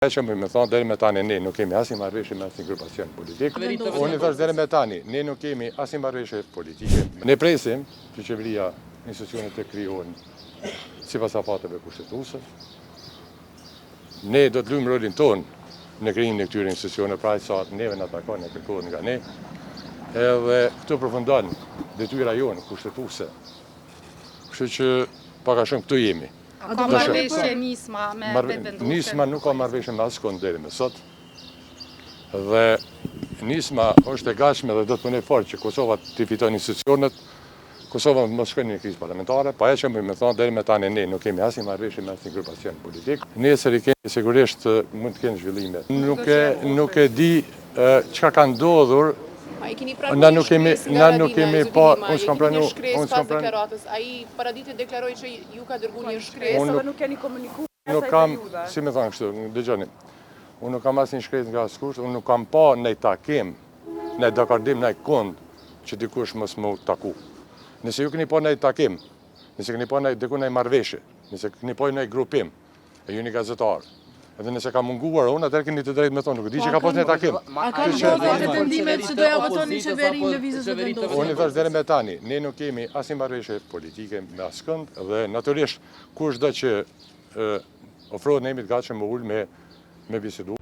Që më thonë deri me tani ne nuk kemi asnjë marrëveshje me asnjë grupacion politik. Unë thash deri me tani ne nuk kemi asnjë marrëveshje politike. Ne presim që qeveria institucionet të krijohen sipas afateve kushtetuese. Ne do të luajmë rolin ton në krijimin e këtyre institucioneve, pra sa neve na takon e kërkohet nga ne. Edhe këtu përfundon detyra jonë kushtetuese. Kështu që pak a shumë këtu jemi. A do marrëveshje nisma me vendosjen? Nisma nuk ka marrëveshje me askund deri më sot. Dhe nisma është e gatshme dhe do të punoj fort që Kosova të fitojë institucionet. Kosova mos shkojë në krizë parlamentare, pa që më thonë deri me tani ne nuk kemi asnjë marrëveshje me asnjë grupacion politik. Nesër i kemi sigurisht mund të kenë zhvillime. Nuk e di çka ka ndodhur. Na nuk kemi pa, unë s'kam pranuar, ai paraditë deklaroi që ju ka dërguar një shkresë dhe nuk keni komunikuar. Nuk kam, si më thon kështu, dëgjoni. Unë nuk kam asnjë shkresë nga askush, unë nuk kam pa në takim, në dakardim në kund që dikush mos më taku. Nëse ju keni pa në takim, nëse keni pa në diku në marrëveshje, nëse keni pa në grupim, e ju një gazetar. Edhe nëse ka munguar unë, atëherë keni të drejtë me thonë, nuk di që ka pas në takim. A ka ndodhur pretendimet që doja votoni qeverinë lëvizjes së vendosjes? Unë thash deri me tani, ne nuk kemi asnjë marrëveshje politike me askënd dhe natyrisht kushdo që ofrohet ne jemi të gatshëm me ul me bisedu.